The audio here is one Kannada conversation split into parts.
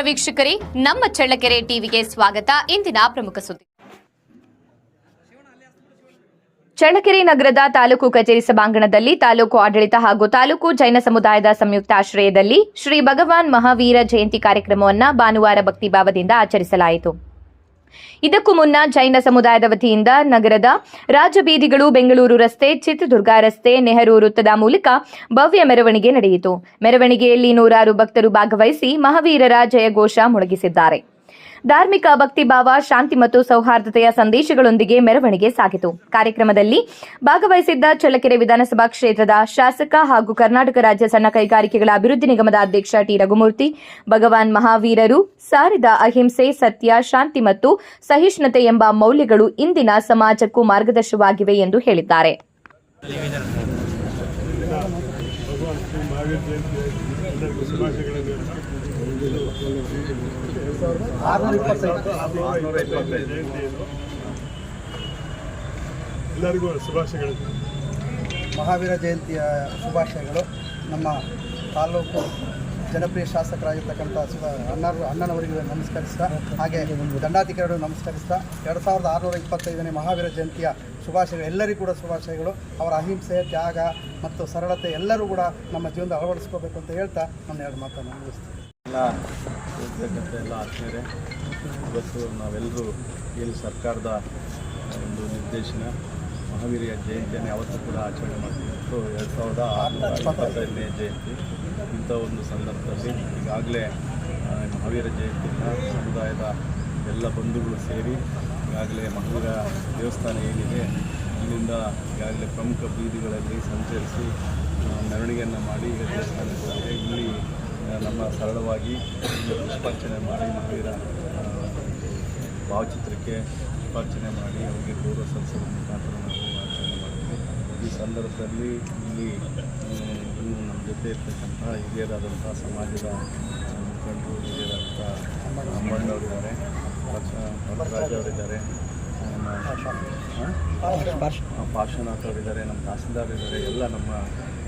ವೀಕ್ಷಕರೇ, ನಮ್ಮ ಚಳ್ಳಕೆರೆ ಟಿವಿಗೆ ಸ್ವಾಗತ. ಇಂದಿನ ಪ್ರಮುಖ ಸುದ್ದಿ. ಚಳ್ಳಕೆರೆ ನಗರದ ತಾಲೂಕು ಕಚೇರಿ ಸಭಾಂಗಣದಲ್ಲಿ ತಾಲೂಕು ಆಡಳಿತ ಹಾಗೂ ತಾಲೂಕು ಜೈನ ಸಮುದಾಯದ ಸಂಯುಕ್ತ ಆಶ್ರಯದಲ್ಲಿ ಶ್ರೀ ಭಗವಾನ್ ಮಹಾವೀರ ಜಯಂತಿ ಕಾರ್ಯಕ್ರಮವನ್ನು ಭಾನುವಾರ ಭಕ್ತಿಭಾವದಿಂದ ಆಚರಿಸಲಾಯಿತು. ಇದಕ್ಕೂ ಮುನ್ನ ಜೈನ ಸಮುದಾಯದ ವತಿಯಿಂದ ನಗರದ ರಾಜಬೀದಿಗಳು, ಬೆಂಗಳೂರು ರಸ್ತೆ, ಚಿತ್ರದುರ್ಗ ರಸ್ತೆ, ನೆಹರು ವೃತ್ತದ ಮೂಲಕ ಭವ್ಯ ಮೆರವಣಿಗೆ ನಡೆಯಿತು. ಮೆರವಣಿಗೆಯಲ್ಲಿ ನೂರಾರು ಭಕ್ತರು ಭಾಗವಹಿಸಿ ಮಹಾವೀರರ ಜಯಘೋಷ ಮೊಳಗಿಸಿದ್ದಾರೆ. ಧಾರ್ಮಿಕ ಭಕ್ತಿಭಾವ, ಶಾಂತಿ ಮತ್ತು ಸೌಹಾರ್ದತೆಯ ಸಂದೇಶಗಳೊಂದಿಗೆ ಮೆರವಣಿಗೆ ಸಾಗಿತು. ಕಾರ್ಯಕ್ರಮದಲ್ಲಿ ಭಾಗವಹಿಸಿದ್ದ ಚಳ್ಳಕೆರೆ ವಿಧಾನಸಭಾ ಕ್ಷೇತ್ರದ ಶಾಸಕ ಹಾಗೂ ಕರ್ನಾಟಕ ರಾಜ್ಯ ಸಣ್ಣ ಕೈಗಾರಿಕೆಗಳ ಅಭಿವೃದ್ಧಿ ನಿಗಮದ ಅಧ್ಯಕ್ಷ ಟಿ. ರಘುಮೂರ್ತಿ, ಭಗವಾನ್ ಮಹಾವೀರರು ಸಾರಿದ ಅಹಿಂಸೆ, ಸತ್ಯ, ಶಾಂತಿ ಮತ್ತು ಸಹಿಷ್ಣುತೆ ಎಂಬ ಮೌಲ್ಯಗಳು ಇಂದಿನ ಸಮಾಜಕ್ಕೂ ಮಾರ್ಗದರ್ಶಕವಾಗಿವೆ ಎಂದು ಹೇಳಿದ್ದಾರೆ. ಎಲ್ಲರಿಗೂ ಶುಭಾಶಯಗಳು. ಮಹಾವೀರ ಜಯಂತಿಯ ಶುಭಾಶಯಗಳು. ನಮ್ಮ ತಾಲೂಕು ಜನಪ್ರಿಯ ಶಾಸಕರಾಗಿರ್ತಕ್ಕಂಥ ಅಣ್ಣನವರಿಗೆ ನಮಸ್ಕರಿಸ್ತಾ, ಹಾಗೆ ದಂಡಾಧಿಕಾರಿಗಳು ನಮಸ್ಕರಿಸ್ತಾ 2625ನೇ ಮಹಾವೀರ ಜಯಂತಿಯ ಶುಭಾಶಯಗಳು. ಎಲ್ಲರಿಗೂ ಕೂಡ ಶುಭಾಶಯಗಳು. ಅವರ ಅಹಿಂಸೆ, ತ್ಯಾಗ ಮತ್ತು ಸರಳತೆ ಎಲ್ಲರೂ ಕೂಡ ನಮ್ಮ ಜೀವನದ ಅಳವಡಿಸ್ಕೋಬೇಕು ಅಂತ ಹೇಳ್ತಾ ನನ್ನ ಎರಡು ಮಾತನ್ನು ಮುಗಿಸ್ತೀನಿ. ಎಲ್ಲ ಆತ್ಮೀಯರೇ, ಇವತ್ತು ನಾವೆಲ್ಲರೂ ಇಲ್ಲಿ ಸರ್ಕಾರದ ಒಂದು ನಿರ್ದೇಶನ ಮಹಾವೀರ ಜಯಂತಿಯನ್ನು ಯಾವತ್ತೂ ಕೂಡ ಆಚರಣೆ ಮಾಡ್ತೀವಿ. 2625ನೇ ಜಯಂತಿ. ಇಂಥ ಒಂದು ಸಂದರ್ಭದಲ್ಲಿ ಈಗಾಗಲೇ ಮಹಾವೀರ ಜಯಂತಿಯನ್ನು ಸಮುದಾಯದ ಎಲ್ಲ ಬಂಧುಗಳು ಸೇರಿ ಈಗಾಗಲೇ ಮಹಾವೀರ ದೇವಸ್ಥಾನ ಏನಿದೆ ಇಲ್ಲಿಂದ ಈಗಾಗಲೇ ಪ್ರಮುಖ ಬೀದಿಗಳಲ್ಲಿ ಸಂಚರಿಸಿ ಮೆರವಣಿಗೆಯನ್ನು ಮಾಡಿ ಈಗ ದೇವಸ್ಥಾನಕ್ಕೆ ಹೋಗಿದೆ. ಇಲ್ಲಿ ನಮ್ಮ ಸರಳವಾಗಿ ಪುಷ್ಪಾರ್ಚನೆ ಮಾಡಿ ಮಹಾವೀರ ಭಾವಚಿತ್ರಕ್ಕೆ ಪುಷ್ಪಾರ್ಚನೆ ಮಾಡಿ ಅವರಿಗೆ ಗೌರವ ಸಲ್ಲಿಸೋದ್ರ ಮುಖಾಂತರ ನಾವು ಆಚರಣೆ ಮಾಡ್ತೀವಿ. ಈ ಸಂದರ್ಭದಲ್ಲಿ ಇಲ್ಲಿ ನಮ್ಮ ಜೊತೆ ಇರ್ತಕ್ಕಂಥ ಹಿರಿಯರಾದಂಥ ಸಮಾಜದ ಮುಖಂಡರು, ಹಿರಿಯರಾದಂಥ ಅಮ್ಮಣ್ಣವರಿದ್ದಾರೆ, ಭರತರಾಜ್ ಅವರಿದ್ದಾರೆ, ಪಾರ್ಶ್ವನಾಥ್ ಅವರಿದ್ದಾರೆ, ನಮ್ಮ ತಹಸೀಲ್ದಾರ್ ಇದ್ದಾರೆ. ಎಲ್ಲ ನಮ್ಮ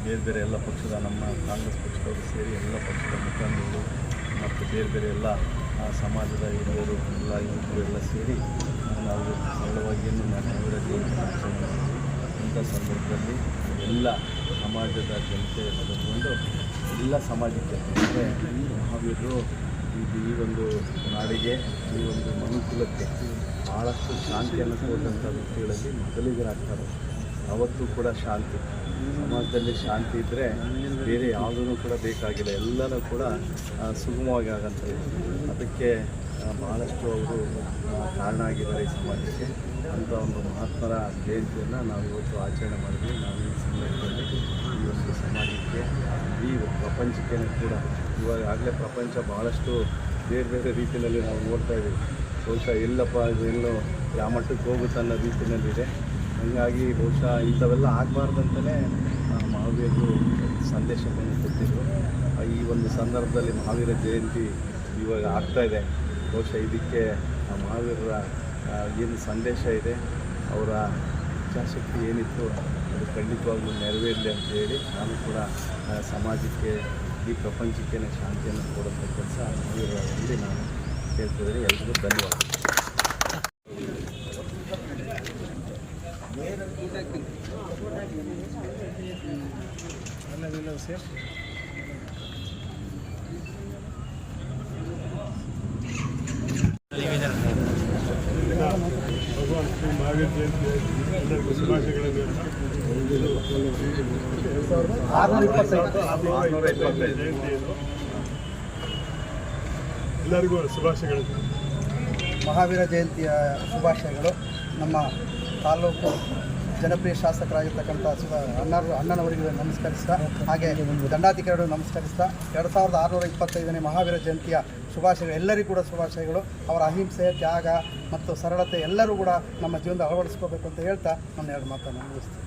ಬೇರೆ ಬೇರೆ ಎಲ್ಲ ಪಕ್ಷದ, ನಮ್ಮ ಕಾಂಗ್ರೆಸ್ ಪಕ್ಷದವರು ಸೇರಿ ಎಲ್ಲ ಪಕ್ಷದ ಮುಖಂಡರು ಮತ್ತು ಬೇರೆ ಬೇರೆ ಎಲ್ಲ ಸಮಾಜದ ಹಿರಿಯರು ಎಲ್ಲ ಯುವಕರು ಎಲ್ಲ ಸೇರಿ ನಾವು ಸರಳವಾಗಿ ಮಹಾವೀರ ಜಯಂತಿ ಆಚರಣೆ ಮಾಡ್ತೀವಿ. ಇಂಥ ಸಂದರ್ಭದಲ್ಲಿ ಎಲ್ಲ ಸಮಾಜದ ಜನತೆ ತಗೊಂಡು ಎಲ್ಲ ಸಮಾಜಕ್ಕೆ ಅಂದರೆ ಮಹಾವೀರರು ಈ ಒಂದು ನಾಡಿಗೆ, ಈ ಒಂದು ಮನುಕುಲಕ್ಕೆ ಭಾಳಷ್ಟು ಶಾಂತಿಯನ್ನು ಕೊಟ್ಟಂಥ ವ್ಯಕ್ತಿಗಳಲ್ಲಿ ಮೊದಲಿಗರಾಗ್ತಾರೆ. ಯಾವತ್ತೂ ಕೂಡ ಶಾಂತಿ, ಸಮಾಜದಲ್ಲಿ ಶಾಂತಿ ಇದ್ದರೆ ಬೇರೆ ಯಾವುದೂ ಕೂಡ ಬೇಕಾಗಿಲ್ಲ, ಎಲ್ಲನೂ ಕೂಡ ಸುಗಮವಾಗಿ ಆಗೋಂಥದ್ದು. ಅದಕ್ಕೆ ಭಾಳಷ್ಟು ಅವರು ಕಾರಣ ಆಗಿದ್ದಾರೆ ಈ ಸಮಾಜಕ್ಕೆ. ಅಂಥ ಒಂದು ಮಹಾತ್ಮರ ಜಯಂತಿಯನ್ನು ನಾವು ಇವತ್ತು ಆಚರಣೆ ಮಾಡಿದ್ವಿ. ನಾವು ಈ ಸಂದರ್ಭದಲ್ಲಿ ಈ ಒಂದು ಸಮಾಜಕ್ಕೆ, ಈ ಪ್ರಪಂಚಕ್ಕೆ ಕೂಡ ಇವಾಗ ಆಗಲೇ ಪ್ರಪಂಚ ಭಾಳಷ್ಟು ಬೇರೆ ಬೇರೆ ರೀತಿಯಲ್ಲಿ ನಾವು ನೋಡ್ತಾ ಇದ್ದೀವಿ. ಬಹುಶಃ ಎಲ್ಲಪ್ಪ ಇದೆಲ್ಲೋ ಯಾವ ಮಟ್ಟಕ್ಕೆ ಹೋಗುತ್ತೆ ಅನ್ನೋ ರೀತಿಯಲ್ಲಿದೆ. ಹೀಗಾಗಿ ಬಹುಶಃ ಇಂಥವೆಲ್ಲ ಆಗಬಾರ್ದಂತಲೇ ಮಹಾವೀರರು ಸಂದೇಶವನ್ನು ಕೊಟ್ಟಿದ್ದರು. ಈ ಒಂದು ಸಂದರ್ಭದಲ್ಲಿ ಮಹಾವೀರ ಜಯಂತಿ ಇವಾಗ ಆಗ್ತಾಯಿದೆ. ಬಹುಶಃ ಇದಕ್ಕೆ ಮಹಾವೀರರ ಏನು ಸಂದೇಶ ಇದೆ, ಅವರ ಇಚ್ಛಾಶಕ್ತಿ ಏನಿತ್ತು ಅದು ಖಂಡಿತವಾಗ್ಲೂ ನೆರವೇರಲಿ ಅಂತ ಹೇಳಿ ನಾನು ಕೂಡ ಸಮಾಜಕ್ಕೆ, ಈ ಪ್ರಪಂಚಕ್ಕೆ ಶಾಂತಿಯನ್ನು ಕೊಡುವಂಥ ಕೆಲಸ ಮಹಾವೀರರಲ್ಲಿ ನಾನು ಕೇಳ್ತಿದ್ದೀನಿ. ಎಲ್ರಿಗೂ ಧನ್ಯವಾದ. ಭಗವಾನ್ ಶ್ರೀ ಮಹಾವೀರ ಜಯಂತಿ ಎಲ್ಲರಿಗೂ ಶುಭಾಶಯಗಳು. 2625 ಜಯಂತಿ ಎಲ್ಲರಿಗೂ ಶುಭಾಶಯಗಳು. ಮಹಾವೀರ ಜಯಂತಿಯ ಶುಭಾಶಯಗಳು. ನಮ್ಮ ತಾಲೂಕು ಜನಪ್ರಿಯ ಶಾಸಕರಾಗಿರ್ತಕ್ಕಂಥ ಅಣ್ಣನವರಿಗೆ ನಮಸ್ಕರಿಸ್ತಾ, ಹಾಗೆ ದಂಡಾಧಿಕಾರಿಗಳು ನಮಸ್ಕರಿಸ್ತಾ 2625ನೇ ಮಹಾವೀರ ಜಯಂತಿಯ ಶುಭಾಶಯಗಳು. ಎಲ್ಲರಿಗೂ ಕೂಡ ಶುಭಾಶಯಗಳು. ಅವರ ಅಹಿಂಸೆ, ತ್ಯಾಗ ಮತ್ತು ಸರಳತೆ ಎಲ್ಲರೂ ಕೂಡ ನಮ್ಮ ಜೀವನದ ಅಳವಡಿಸ್ಕೋಬೇಕು ಅಂತ ಹೇಳ್ತಾ ನನ್ನ ಎರಡು ಮಾತನ್ನು ಮುಗಿಸ್ತೀನಿ.